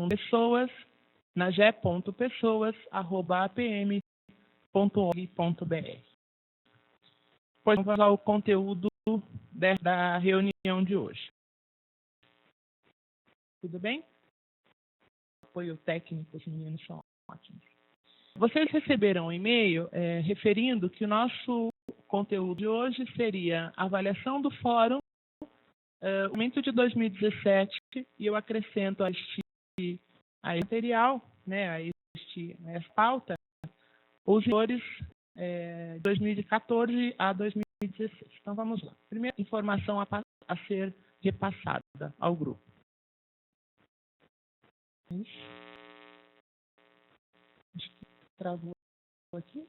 pessoas, nage.pessoas@apm.org.br. Pois vamos ao conteúdo da reunião de hoje. Tudo bem? Apoio técnico, os meninos são ótimos. Vocês receberam um e-mail referindo que o nosso conteúdo de hoje seria avaliação do fórum, aumento de 2017, e eu acrescento a este material, né, a esta pauta, os valores de 2014 a 2016. Então, vamos lá. Primeira informação a ser repassada ao grupo. Acho que travou aqui.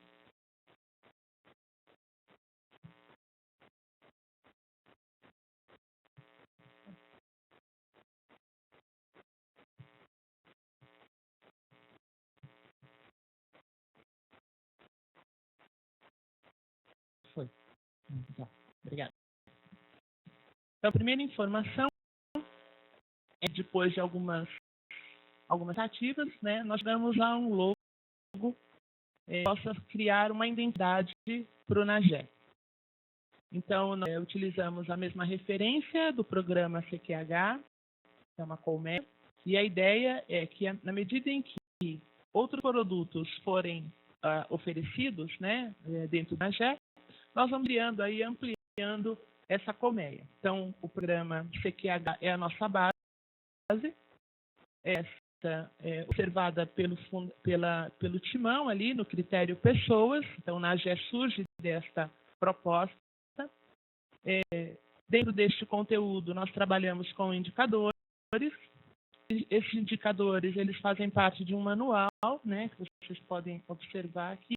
Foi. Tá. Obrigado. Então, a primeira informação é depois de algumas ativas, né, nós damos a um logo possa criar uma identidade para o NAGE. Então, nós utilizamos a mesma referência do programa CQH, que é uma colmeia, e a ideia é que, na medida em que outros produtos forem oferecidos, né, dentro do NAGE, nós vamos ampliando essa colmeia. Então, o programa CQH é a nossa base, observada pelo timão ali no critério pessoas. Então, o NAGE surge desta proposta. Dentro deste conteúdo, nós trabalhamos com indicadores. Esses indicadores, eles fazem parte de um manual, né, que vocês podem observar aqui.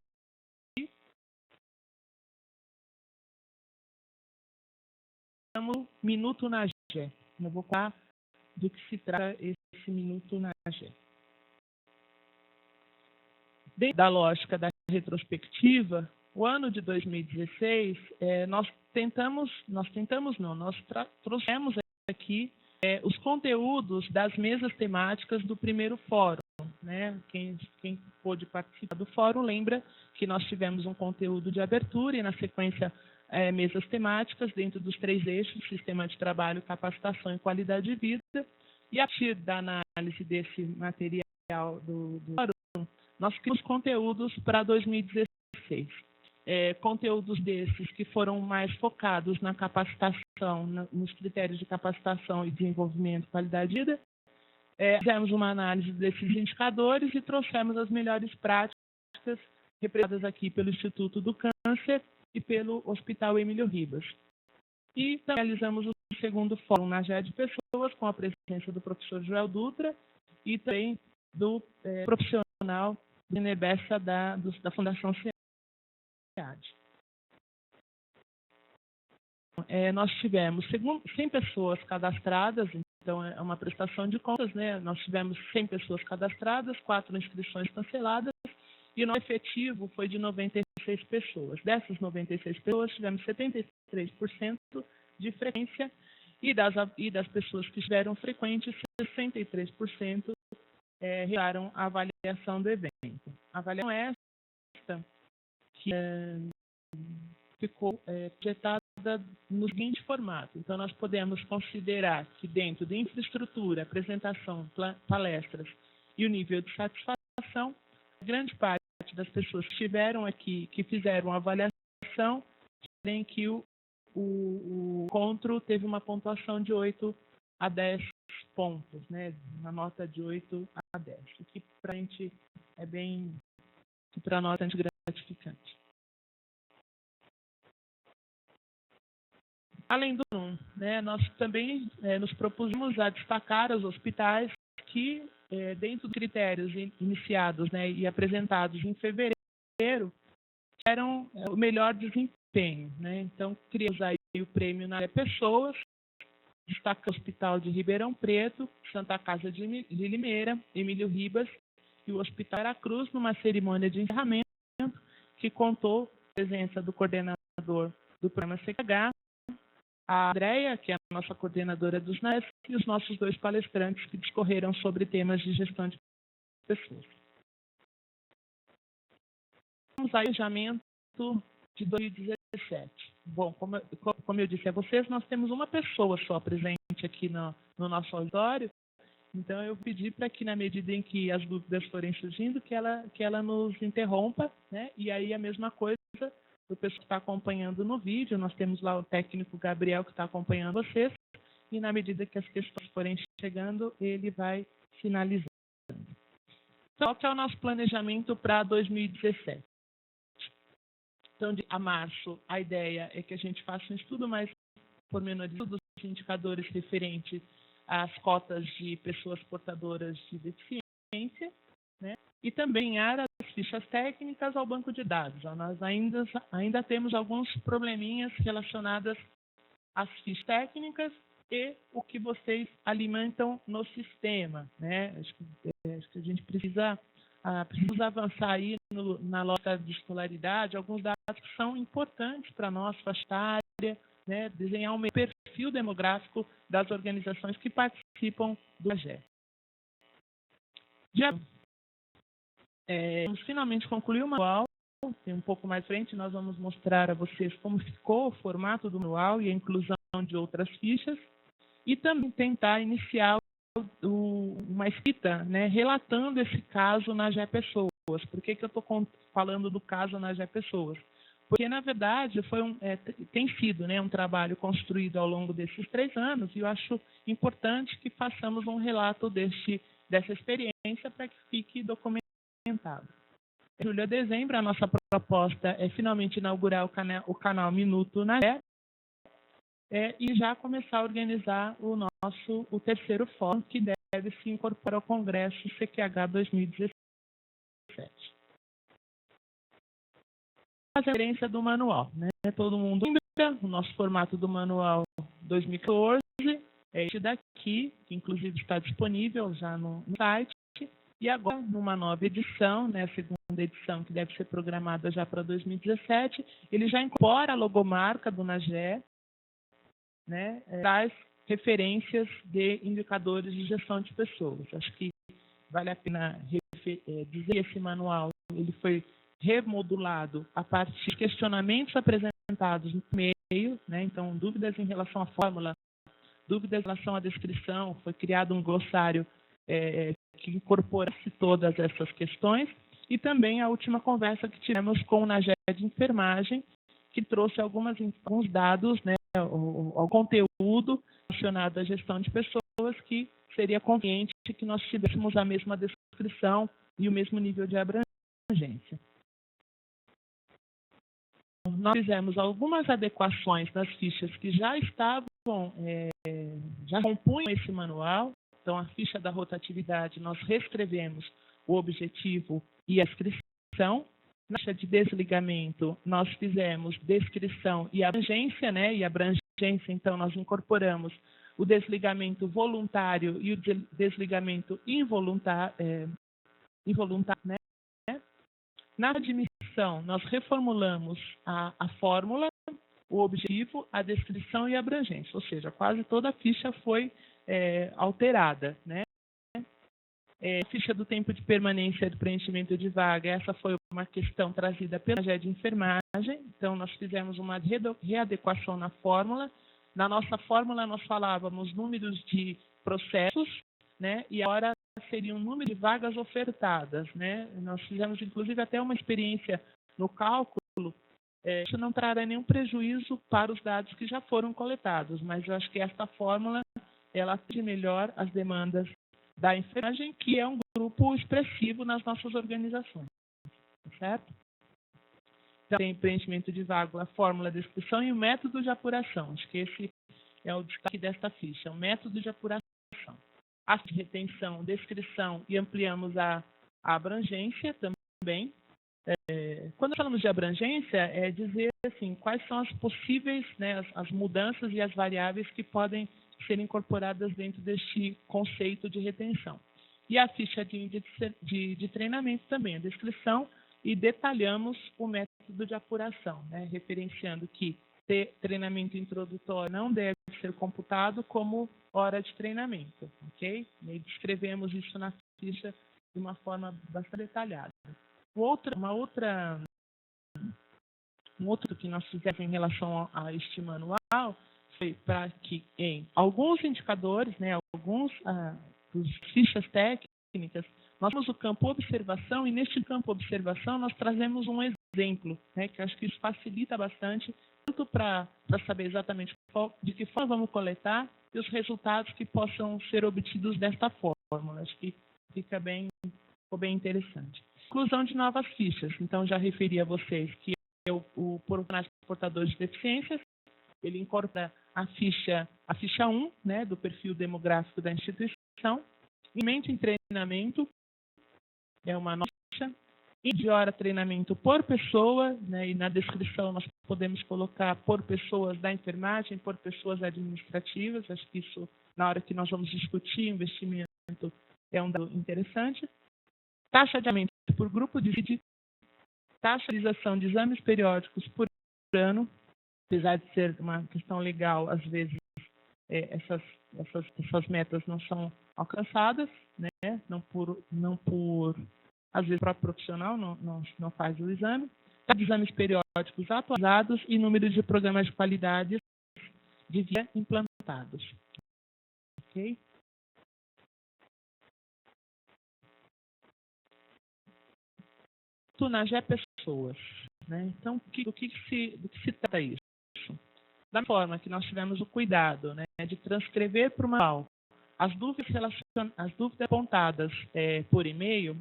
Minuto NAGE. Eu vou falar do que se trata esse Minuto NAGE. Dentro da lógica da retrospectiva, o ano de 2016, nós trouxemos aqui os conteúdos das mesas temáticas do primeiro fórum, né? Quem pôde participar do fórum lembra que nós tivemos um conteúdo de abertura e, na sequência, mesas temáticas dentro dos 3 eixos: sistema de trabalho, capacitação e qualidade de vida. E, a partir da análise desse material do fórum, nós criamos conteúdos para 2016. Conteúdos desses que foram mais focados na capacitação, nos critérios de capacitação e desenvolvimento e qualidade de vida. Fizemos uma análise desses indicadores e trouxemos as melhores práticas representadas aqui pelo Instituto do Câncer e pelo Hospital Emílio Ribas. E também realizamos o segundo fórum NAGE de Pessoas, com a presença do professor Joel Dutra e também do profissional do INEBESA da Fundação SEAD. Nós tivemos 100 pessoas cadastradas, então é uma prestação de contas, né? Nós tivemos 100 pessoas cadastradas, 4 inscrições canceladas, e o nosso efetivo foi de 96 pessoas. Dessas 96 pessoas, tivemos 73% de frequência, e das pessoas que estiveram frequentes, 63% realizaram a avaliação do evento. A avaliação esta que ficou projetada no seguinte formato. Então, nós podemos considerar que dentro de infraestrutura, apresentação, palestras e o nível de satisfação, grande parte das pessoas que estiveram aqui, que fizeram a avaliação, em que o encontro teve uma pontuação de 8 a 10 pontos, né? Uma nota de 8 a 10, o que para a gente para nós é gratificante. Além do né, nós também nos propusemos a destacar os hospitais que, dentro dos critérios iniciados, né, e apresentados em fevereiro, tiveram o melhor desempenho, né? Então, criamos aí o prêmio na Pessoas, destaca o Hospital de Ribeirão Preto, Santa Casa de Limeira, Emílio Ribas e o Hospital Aracruz, numa cerimônia de encerramento que contou com a presença do coordenador do programa CQH, a Andréia, que é a nossa coordenadora dos NES, e os nossos 2 palestrantes que discorreram sobre temas de gestão de pessoas. Vamos ao planejamento de 2017. Bom, como eu disse a vocês, nós temos uma pessoa só presente aqui no nosso auditório, então eu pedi para que, na medida em que as dúvidas forem surgindo, que ela nos interrompa, né? E aí a mesma coisa, o pessoal que está acompanhando no vídeo, nós temos lá o técnico Gabriel que está acompanhando vocês, e na medida que as questões forem chegando, ele vai finalizando. Então, qual que é o nosso planejamento para 2017? Então, a março, a ideia é que a gente faça um estudo mais pormenorizado dos indicadores referentes às cotas de pessoas portadoras de deficiência, né? E também as fichas técnicas ao banco de dados. Nós ainda temos alguns probleminhas relacionados às fichas técnicas e o que vocês alimentam no sistema, né? Acho que a gente precisa avançar aí na lógica de escolaridade, alguns dados que são importantes para nós, faixa etária, né? Desenhar um perfil demográfico das organizações que participam do AGE. Vamos finalmente concluir o manual. Tem um pouco mais frente, nós vamos mostrar a vocês como ficou o formato do manual e a inclusão de outras fichas, e também tentar iniciar uma escrita, né, relatando esse caso na GE Pessoas. Por que eu estou falando do caso na GE Pessoas? Porque, na verdade, tem sido, né, um trabalho construído ao longo desses 3 anos, e eu acho importante que façamos um relato dessa experiência para que fique documentado. Em julho a dezembro, a nossa proposta é finalmente inaugurar o canal Minuto na GE, e já começar a organizar o terceiro fórum, que deve se incorporar ao Congresso CQH 2017. A referência do manual, né? Todo mundo lembra, o nosso formato do manual 2014 é este daqui, que inclusive está disponível já no site, e agora, numa nova edição, né, a segunda edição, que deve ser programada já para 2017, ele já incorpora a logomarca do NAGE, né, traz referências de indicadores de gestão de pessoas. Acho que vale a pena dizer que esse manual ele foi remodulado a partir de questionamentos apresentados no meio, né, então dúvidas em relação à fórmula, dúvidas em relação à descrição, foi criado um glossário que incorporasse todas essas questões, e também a última conversa que tivemos com o NAGE de enfermagem, que trouxe alguns dados, né, ao conteúdo relacionado à gestão de pessoas, que seria conveniente que nós tivéssemos a mesma descrição e o mesmo nível de abrangência. Nós fizemos algumas adequações nas fichas que já compunham esse manual. Então, a ficha da rotatividade, nós reescrevemos o objetivo e a descrição. Na ficha de desligamento, nós fizemos descrição e abrangência, né? E abrangência, então, nós incorporamos o desligamento voluntário e o desligamento involuntário, né? Na admissão, nós reformulamos a fórmula, o objetivo, a descrição e a abrangência, ou seja, quase toda a ficha foi alterada, né? A ficha do tempo de permanência do preenchimento de vaga, essa foi uma questão trazida pela GE de enfermagem, então nós fizemos uma readequação na fórmula. Na nossa fórmula nós falávamos números de processos, né? E agora seria um número de vagas ofertadas, né? Nós fizemos inclusive até uma experiência no cálculo. Isso não trará nenhum prejuízo para os dados que já foram coletados, mas eu acho que essa fórmula ela atende melhor as demandas da enfermagem, que é um grupo expressivo nas nossas organizações, certo? Então, tem preenchimento de vaga, a fórmula, a descrição e o método de apuração. Acho que esse é o destaque desta ficha, o método de apuração. A retenção, descrição e ampliamos a abrangência também. Quando falamos de abrangência, é dizer assim, quais são as possíveis, né, as mudanças e as variáveis que podem ser incorporadas dentro deste conceito de retenção. E a ficha de treinamento também, a descrição, e detalhamos o método de apuração, né, referenciando que treinamento introdutório não deve ser computado como hora de treinamento, ok? E descrevemos isso na ficha de uma forma bastante detalhada. Um outro que nós fizemos em relação a este manual foi para que em alguns indicadores, né, dos fichas técnicas, nós temos o campo observação, e neste campo observação nós trazemos um exemplo, né, que eu acho que isso facilita bastante, tanto para saber exatamente de que forma vamos coletar e os resultados que possam ser obtidos desta forma. Acho que ficou bem interessante. Inclusão de novas fichas. Então, já referi a vocês que o profissional portador de deficiências, ele incorpora a ficha 1, né, do perfil demográfico da instituição. Mente em treinamento é uma nova ficha. E de hora treinamento por pessoa, né, e na descrição nós podemos colocar por pessoas da enfermagem, por pessoas administrativas. Acho que isso, na hora que nós vamos discutir investimento, é um dado interessante. Taxa de aumento por grupo de vídeo, taxa de realização de exames periódicos por ano, apesar de ser uma questão legal, às vezes essas metas não são alcançadas, né? Não por às vezes o próprio profissional não faz o exame. Taxa de exames periódicos atualizados e número de programas de qualidade de vida implantados. Ok? Tunagé pessoas, né? Então, do que se trata isso? Da forma que nós tivemos o cuidado, né, de transcrever para o manual as dúvidas apontadas por e-mail,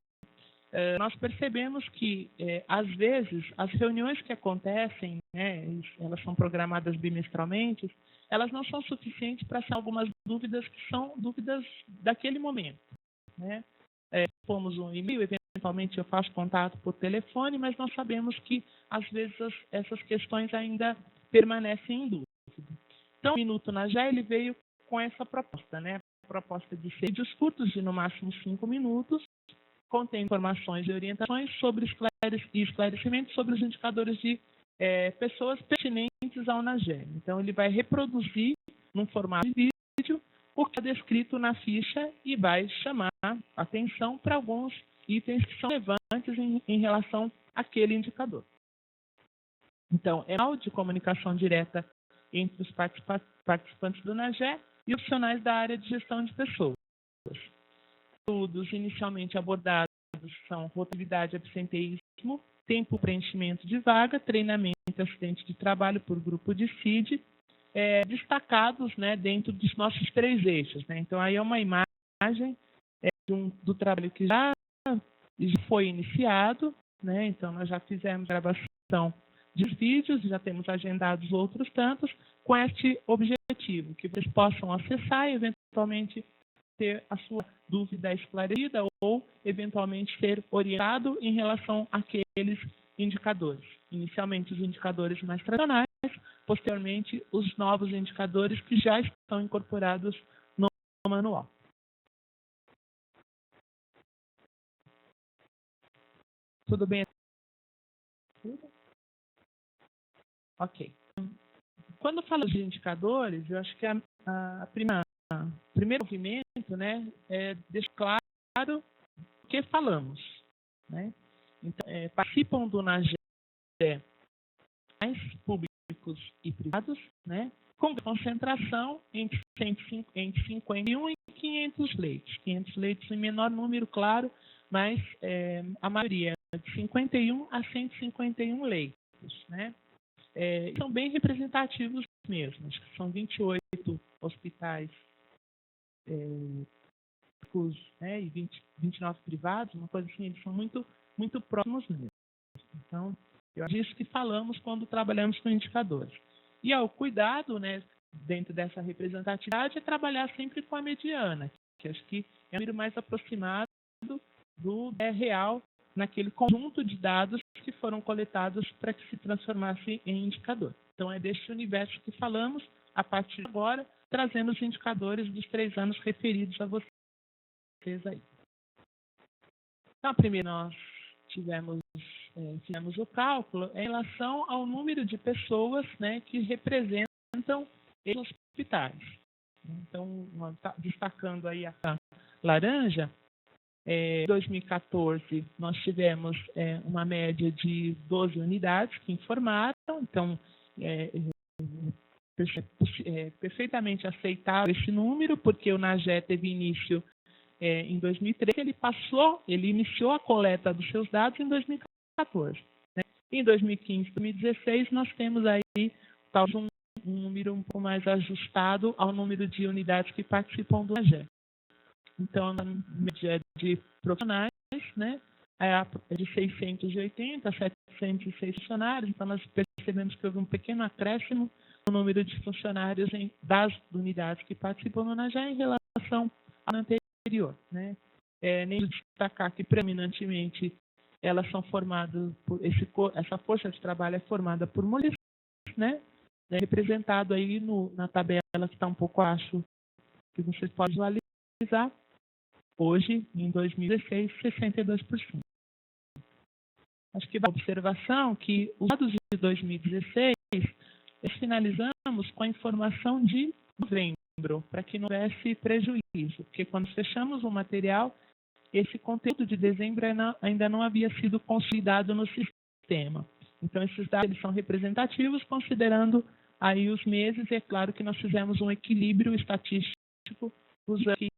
nós percebemos que, às vezes, as reuniões que acontecem, né, elas são programadas bimestralmente, elas não são suficientes para sanar algumas dúvidas que são dúvidas daquele momento, né? Pomos um e-mail, eventualmente eu faço contato por telefone, mas nós sabemos que, às vezes, essas questões ainda permanecem em dúvida. Então, o Minuto na GE, ele veio com essa proposta, né? A proposta de ser vídeos curtos de no máximo 5 minutos, contém informações e orientações sobre esclarecimentos sobre os indicadores de pessoas pertinentes ao NAGE. Então, ele vai reproduzir, num formato de vídeo, o que é descrito na ficha e vai chamar atenção para alguns itens que são relevantes em relação àquele indicador. Então, é um de comunicação direta entre os participantes do NAGE e os profissionais da área de gestão de pessoas. Estudos inicialmente abordados são rotatividade e absenteísmo, tempo preenchimento de vaga, treinamento e acidente de trabalho por grupo de CID, destacados, né, dentro dos nossos 3 eixos. Né? Então, aí é uma imagem do trabalho que já foi iniciado, né? Então, nós já fizemos gravação de vídeos, já temos agendados outros tantos, com este objetivo, que vocês possam acessar e, eventualmente, ter a sua dúvida esclarecida ou, eventualmente, ser orientado em relação àqueles indicadores. Inicialmente, os indicadores mais tradicionais, posteriormente, os novos indicadores que já estão incorporados no manual. Tudo bem? Ok. Quando falo de indicadores, eu acho que o primeiro movimento, né, é deixar claro o que falamos. Né? Então, participam do NAGE mais públicos e privados, né, com concentração entre 51 e 500 leitos. 500 leitos em menor número, claro, mas a maioria de 51 a 151 leitos. Né? São bem representativos mesmo. Acho que são 28 hospitais públicos, né, e 29 privados, uma coisa assim, eles são muito, muito próximos mesmo. Então, eu disso que falamos quando trabalhamos com indicadores. E o cuidado, né, dentro dessa representatividade, é trabalhar sempre com a mediana, que acho que é o número mais aproximado do real naquele conjunto de dados que foram coletados para que se transformasse em indicador. Então, é deste universo que falamos, a partir de agora, trazendo os indicadores dos 3 anos referidos a vocês aí. Então, primeiro nós tivemos fizemos o cálculo em relação ao número de pessoas, né, que representam esses hospitais. Então, destacando aí a laranja, em 2014 nós tivemos uma média de 12 unidades que informaram, então perfeitamente aceitável esse número, porque o NAGE teve início em 2013, ele iniciou a coleta dos seus dados em 2014. Né? Em 2015 e 2016, nós temos aí talvez um número um pouco mais ajustado ao número de unidades que participam do NAGE. Então, a média de profissionais, né, é de 680 a 706 funcionários, então nós percebemos que houve um pequeno acréscimo no número de funcionários das unidades que participam do NAGE em relação ao anterior. Né? Nem destacar que, predominantemente, elas são formadas essa força de trabalho é formada por mulheres, né? Representado aí na tabela que está um pouco abaixo, que vocês podem visualizar. Hoje, em 2016, 62%. Acho que dá observação que os dados de 2016, finalizamos com a informação de novembro, para que não houvesse prejuízo, porque quando fechamos o material, esse conteúdo de dezembro ainda não havia sido consolidado no sistema. Então, esses dados eles são representativos, considerando aí os meses, e é claro que nós fizemos um equilíbrio estatístico usando aqui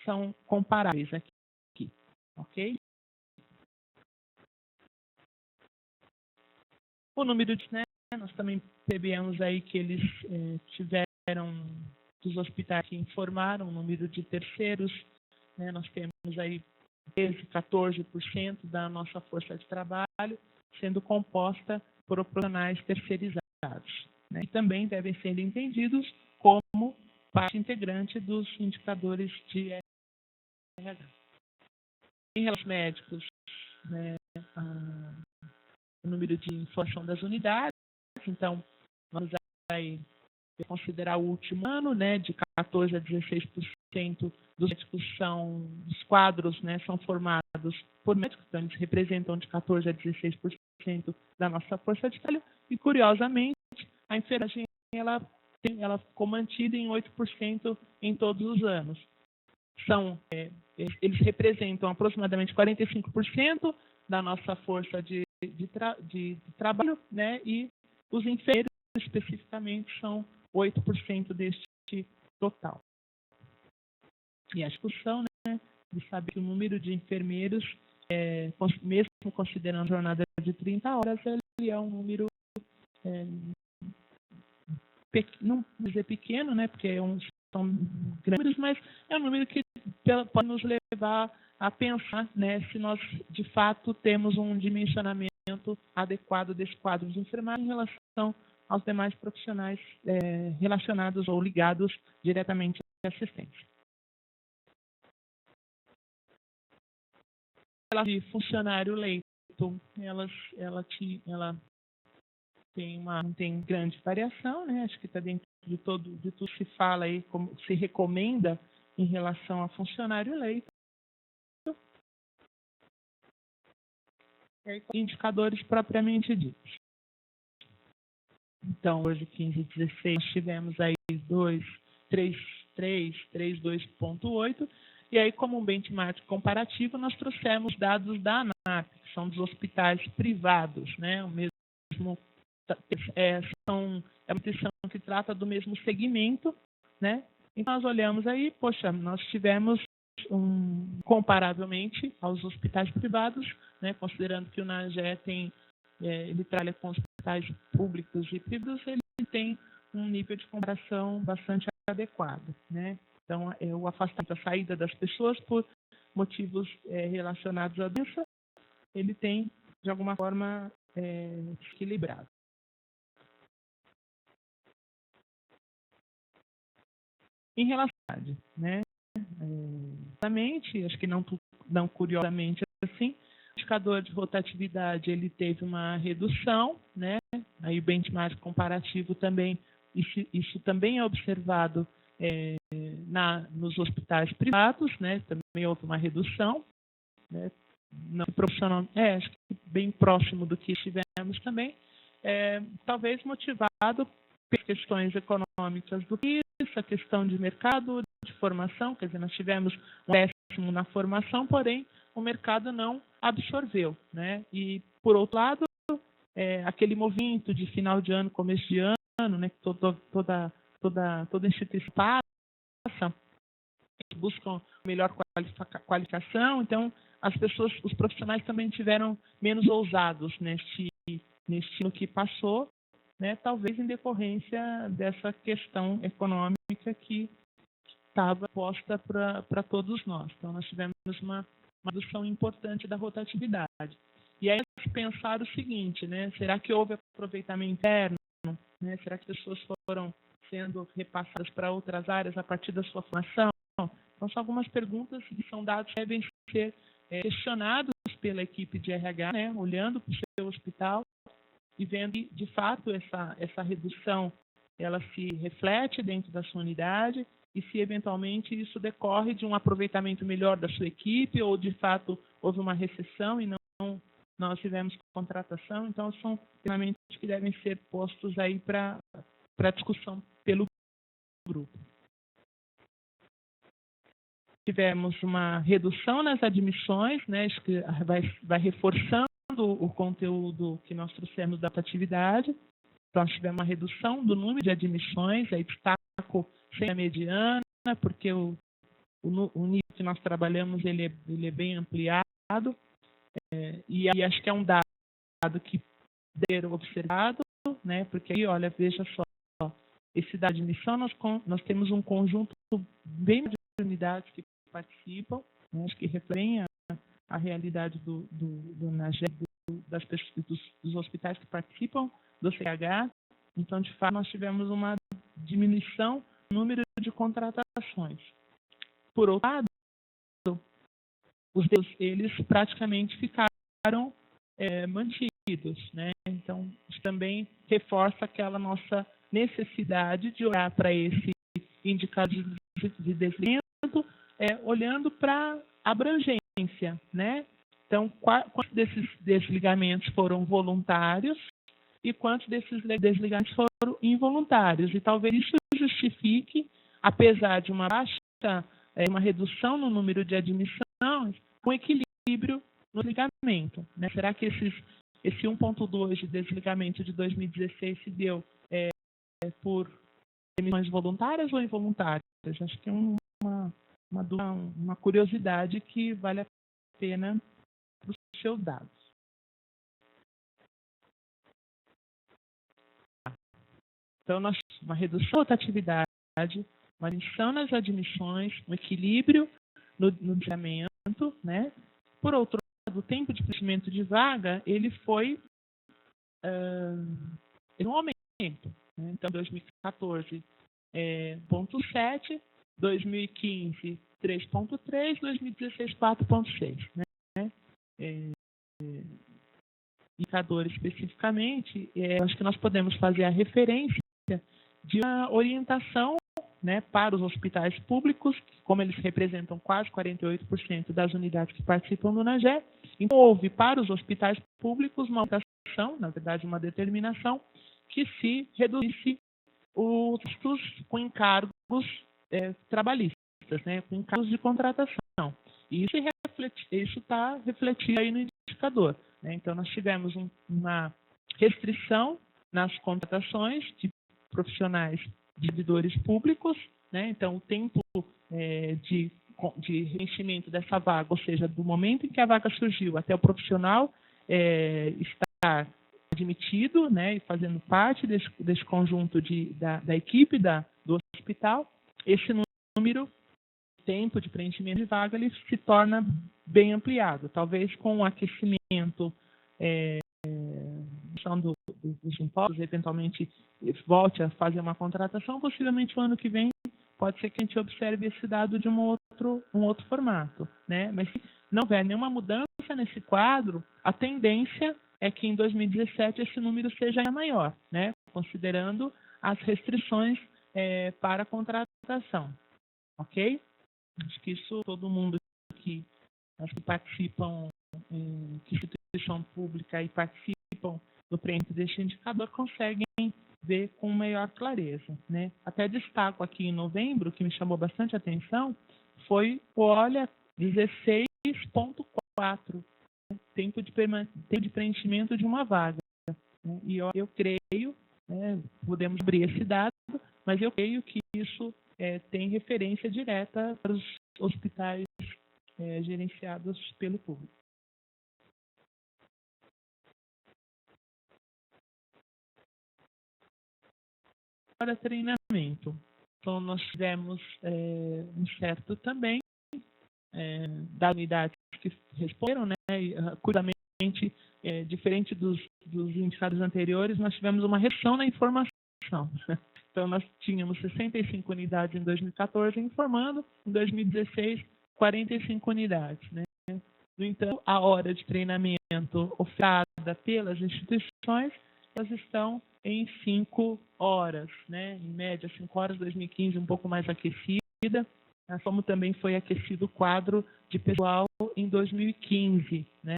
são comparáveis aqui, ok? O número de, né, nós também percebemos aí que eles tiveram, dos hospitais que informaram o número de terceiros, né, nós temos aí 14% da nossa força de trabalho sendo composta por profissionais terceirizados, né, e também devem ser entendidos como parte integrante dos indicadores de RH. Em relação aos médicos, né, o número de informação das unidades, então, vamos aí considerar o último ano, né, de 14% a 16% dos médicos os quadros, né, são formados por médicos, então eles representam de 14% a 16% da nossa força de trabalho, e curiosamente, a enfermagem ela ficou mantida em 8% em todos os anos. Eles representam aproximadamente 45% da nossa força de trabalho, né? E os enfermeiros, especificamente, são 8% deste total. E a discussão, né, de saber que o número de enfermeiros, mesmo considerando a jornada de 30 horas, ele é um número, não dizer pequeno, né, porque são grandes, mas é um número que pode nos levar a pensar, né, se nós de fato temos um dimensionamento adequado desse quadro de enfermagem em relação aos demais profissionais relacionados ou ligados diretamente à assistência. De funcionário leito, ela não tem grande variação, né? Acho que está dentro de tudo que se fala aí, como se recomenda em relação a funcionário leito. Indicadores propriamente ditos. Então, hoje, 15 e 16, nós tivemos aí 32.8, e aí, como um benchmark comparativo, nós trouxemos dados da ANAP, que são dos hospitais privados, né? O mesmo, é uma instituição que trata do mesmo segmento, né? Então, nós olhamos aí, poxa, nós tivemos comparavelmente aos hospitais privados, né, considerando que o NAGE ele trabalha com hospitais públicos e privados, ele tem um nível de comparação bastante adequado, né? Então, o afastamento, a saída das pessoas por motivos relacionados à doença, ele tem, de alguma forma, equilibrado. Em relação à idade, né? Acho que não curiosamente assim, o indicador de rotatividade ele teve uma redução, né? Aí o benchmark comparativo também, isso também é observado nos hospitais privados, né? Também houve uma redução, né? não profissional, acho que bem próximo do que tivemos também, talvez motivado pelas questões econômicas do país, a questão de mercado, de formação, quer dizer, nós tivemos um décimo na formação, porém o mercado não absorveu, né? E, por outro lado, aquele movimento de final de ano, começo de ano, né, que toda instituição passa, buscam melhor qualificação, então os profissionais também tiveram menos ousados neste ano que passou, né, talvez em decorrência dessa questão econômica que estava posta para todos nós. Então, nós tivemos uma redução importante da rotatividade. E aí, pensar o seguinte, né, será que houve aproveitamento interno? Né, será que as pessoas foram sendo repassadas para outras áreas a partir da sua formação? Então, são algumas perguntas que são dados que devem ser questionados pela equipe de RH, né, olhando para o seu hospital e vendo que, de fato, essa redução ela se reflete dentro da sua unidade e se, eventualmente, isso decorre de um aproveitamento melhor da sua equipe ou, de fato, houve uma recessão e não nós tivemos contratação. Então, são temas que devem ser postos aí para discussão pelo grupo. Tivemos uma redução nas admissões, né, acho que vai reforçando o conteúdo que nós trouxemos da atividade. Então, nós tivemos uma redução do número de admissões, aí destaco sem a mediana, porque o nível que nós trabalhamos ele é bem ampliado, e aí acho que é um dado que deve ser observado, né, porque aí, olha, veja só, esse da admissão, nós temos um conjunto bem de unidades que participam, né, acho que refletem a realidade do NAGE, das pessoas, dos hospitais que participam do CH. Então, de fato, nós tivemos uma diminuição no número de contratações. Por outro lado, os deus, eles praticamente ficaram mantidos, né? Então, isso também reforça aquela nossa necessidade de olhar para esse indicador de desligamento, olhando para a abrangência, né? Então, quantos desses desligamentos foram voluntários e quantos desses desligamentos foram involuntários? E talvez isso justifique, apesar de uma baixa, uma redução no número de admissões, um equilíbrio no desligamento, né? Será que esse 1,2 de desligamento de 2016 se deu por emissões voluntárias ou involuntárias? Acho que é uma curiosidade que vale a pena para os seus dados. Então, nós temos uma redução da rotatividade, uma redução nas admissões, um equilíbrio no desligamento, né? Por outro lado, o tempo de preenchimento de vaga, ele foi um aumento, né? Então, 2014, 0,7, 2015, 3,3, 2016, 4,6, né? Indicador especificamente, acho que nós podemos fazer a referência de uma orientação, né, para os hospitais públicos, como eles representam quase 48% das unidades que participam do NAGE. Então, houve para os hospitais públicos uma orientação, na verdade, uma determinação, que se reduzisse os custos com encargos trabalhistas, né, com encargos de contratação. E isso está refletido aí no indicador, né? Então, nós tivemos uma restrição nas contratações de profissionais de servidores públicos, né? Então, o tempo de preenchimento dessa vaga, ou seja, do momento em que a vaga surgiu até o profissional estar admitido, né, e fazendo parte desse conjunto da equipe do hospital, esse número, tempo de preenchimento de vaga, ele se torna bem ampliado. Talvez com o aquecimento dos impostos, eventualmente volte a fazer uma contratação, possivelmente o ano que vem pode ser que a gente observe esse dado de um outro formato, né? Mas se não houver nenhuma mudança nesse quadro, a tendência é que em 2017 esse número seja maior, né? Considerando as restrições para a contratação, ok? Acho que isso todo mundo que participam que instituição pública e participam do preenchimento deste indicador conseguem ver com maior clareza, né? Até destaco aqui em novembro, que me chamou bastante atenção, foi o OLHA 16.4, né? Tempo de preenchimento de uma vaga. Né? E eu creio, né, podemos abrir esse dado, mas eu creio que isso tem referência direta para os hospitais gerenciados pelo público. Para treinamento, então nós tivemos um certo também das unidades que responderam, né? Curiosamente, diferente dos indicadores anteriores, nós tivemos uma redução na informação. Então, nós tínhamos 65 unidades em 2014 informando, em 2016, 45 unidades. Né? No entanto, a hora de treinamento ofertada pelas instituições, elas estão em 5 horas, né? Em média, 5 horas, 2015 um pouco mais aquecida, como também foi aquecido o quadro de pessoal em 2015. Né?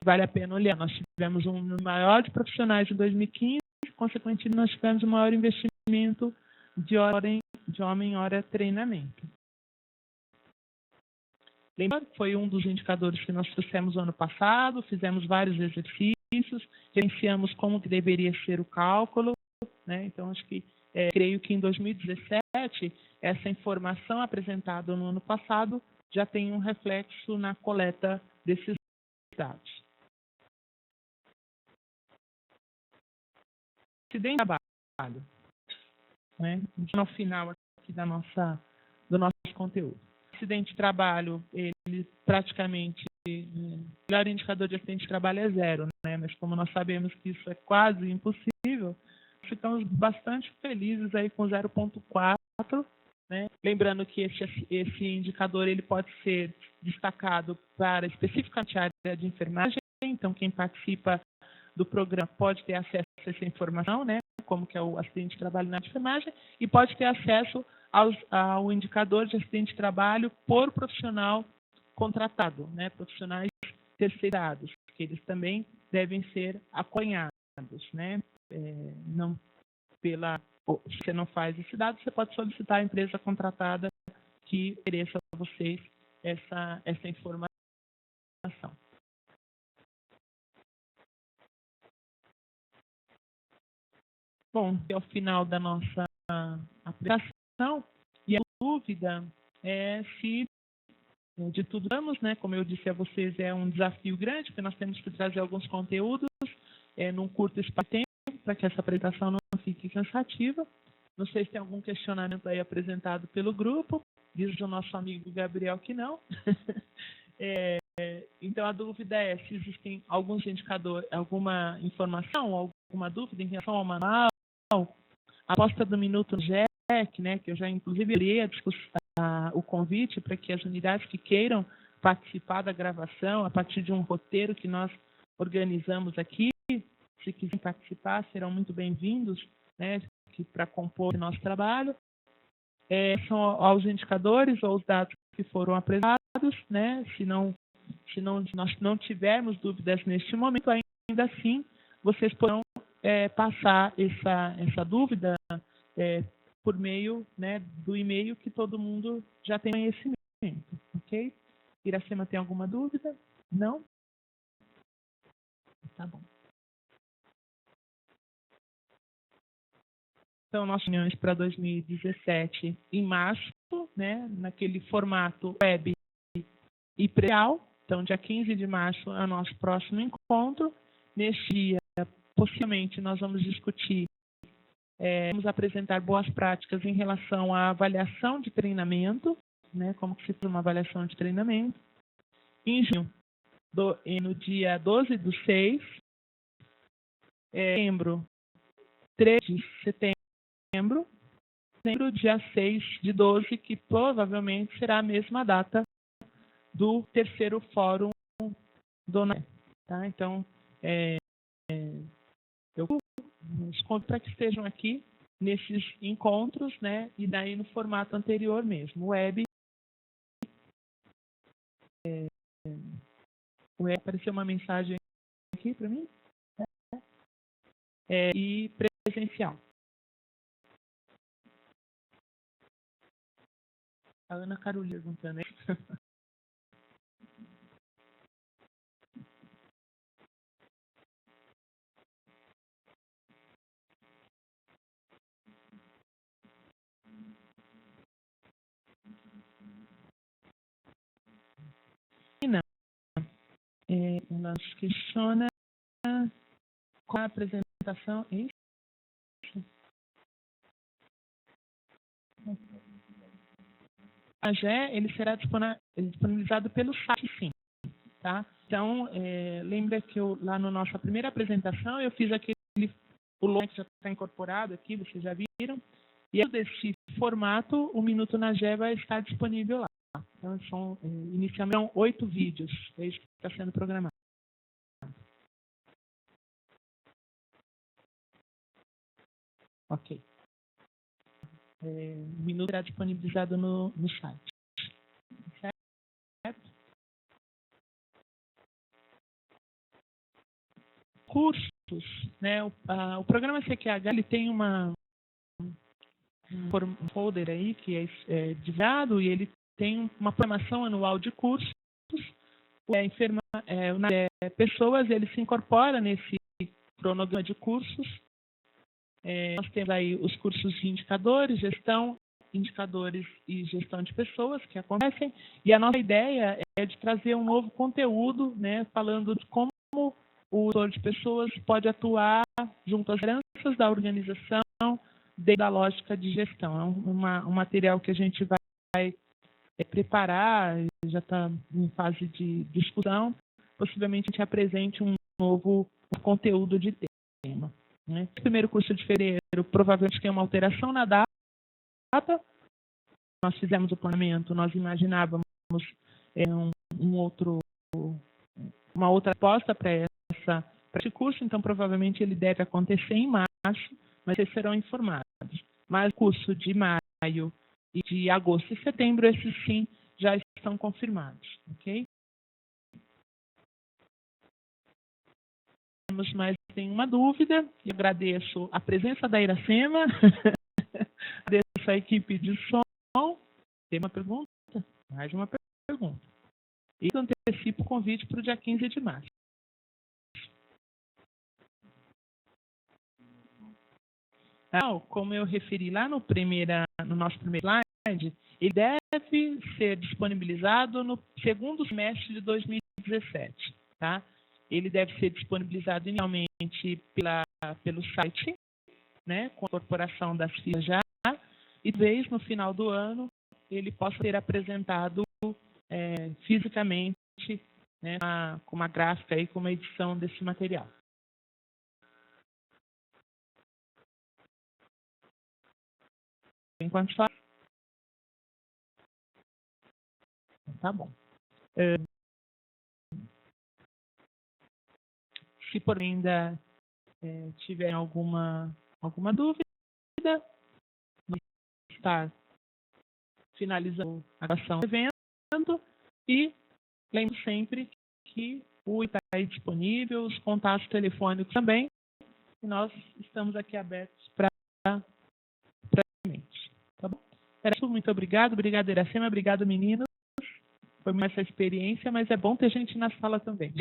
Vale a pena olhar, nós tivemos um número maior de profissionais em 2015, consequentemente nós tivemos um maior investimento de homem-hora treinamento. Lembra que foi um dos indicadores que nós trouxemos ano passado, fizemos vários exercícios, gerenciamos como que deveria ser o cálculo, né? Então, acho que creio que em 2017, essa informação apresentada no ano passado já tem um reflexo na coleta desses dados. Acidente de trabalho, né? No final aqui do nosso conteúdo. Acidente de trabalho, ele praticamente, o melhor indicador de acidente de trabalho é 0, né? Mas como nós sabemos que isso é quase impossível, ficamos bastante felizes aí com 0,4, né? Lembrando que esse indicador ele pode ser destacado para especificamente a área de enfermagem, então quem participa do programa pode ter acesso a essa informação, né? Como que é o acidente de trabalho na enfermagem, e pode ter acesso ao indicador de acidente de trabalho por profissional contratado, né? Profissionais terceirizados, que eles também devem ser acompanhados, né? Não pela, se você não faz esse dado, você pode solicitar à empresa contratada que ofereça a vocês essa informação. Bom, é o final da nossa apresentação, e a dúvida é se de tudo vamos, né? Como eu disse a vocês, é um desafio grande, porque nós temos que trazer alguns conteúdos num curto espaço de tempo, para que essa apresentação não fique cansativa. Não sei se tem algum questionamento aí apresentado pelo grupo, diz o nosso amigo Gabriel que não. Então, a dúvida é se existem alguns indicadores, alguma informação, alguma dúvida em relação ao manual, a aposta do minuto no GEC, né, que eu já inclusive abri o convite para que as unidades que queiram participar da gravação, a partir de um roteiro que nós organizamos aqui, se quiserem participar, serão muito bem-vindos, né, para compor o nosso trabalho. São aos indicadores ou os dados que foram apresentados, né, se nós não tivermos dúvidas neste momento, ainda assim, vocês poderão passar essa dúvida por meio, né, do e-mail que todo mundo já tem conhecimento, ok? Iracema, tem alguma dúvida? Não? Tá bom. Então, nossas reuniões para 2017 em março, né, naquele formato web e presencial. Então, dia 15 de março é o nosso próximo encontro. Neste dia, possivelmente, nós vamos discutir, vamos apresentar boas práticas em relação à avaliação de treinamento, né, como que se faz uma avaliação de treinamento. Em junho, no dia 12/6, setembro, 3 de setembro, dia 6/12, que provavelmente será a mesma data do terceiro fórum do NAE. Tá? Então, eu os convido para que estejam aqui nesses encontros, né? E daí no formato anterior mesmo, web apareceu uma mensagem aqui para mim. E presencial. A Ana Carolina perguntando. Ela questiona qual a apresentação. Isso. Ele será disponibilizado pelo site, sim. Tá? Então, lembra que lá na nossa primeira apresentação eu fiz o logo que já está incorporado aqui, vocês já viram. E desse formato, o Minuto na GE vai estar disponível lá. Então, inicialmente, 8 vídeos. É isso que está sendo programado. Ok. O Minuto será disponibilizado no site. Certo? Cursos, né? O programa CQH ele tem um folder aí que é divulgado e ele tem uma programação anual de cursos. Pessoas, ele se incorpora nesse cronograma de cursos. Nós temos aí os cursos de indicadores e gestão de pessoas que acontecem. E a nossa ideia é de trazer um novo conteúdo, né, falando de como o gestor de pessoas pode atuar junto às lideranças da organização dentro da lógica de gestão. É um material que a gente vai preparar, já está em fase de discussão. Possivelmente a gente apresente um novo conteúdo de tema. Né? O primeiro curso de fevereiro provavelmente tem uma alteração na data. Nós fizemos o planejamento, nós imaginávamos uma outra proposta para esse curso, então provavelmente ele deve acontecer em março, mas vocês serão informados. Mas o curso de maio e de agosto e setembro, esses sim já estão confirmados, ok? Temos mais nenhuma dúvida. Eu agradeço a presença da Iracema, agradeço a equipe de som. Tem uma pergunta? Mais uma pergunta. E antecipo o convite para o dia 15 de março. Como eu referi lá no nosso primeiro slide, ele deve ser disponibilizado no segundo semestre de 2017. Tá? Ele deve ser disponibilizado inicialmente pelo site, né, com a incorporação das filas já, e talvez no final do ano ele possa ser apresentado fisicamente, né, com uma gráfica e com uma edição desse material. Enquanto fala. Tá bom. Se por ainda tiver alguma dúvida, está finalizando a gravação do evento e lembre sempre que o está aí disponível, os contatos telefônicos também, e nós estamos aqui abertos para tá bom? Muito obrigado, Iracema, obrigado meninos, foi mais essa experiência, mas é bom ter gente na sala também.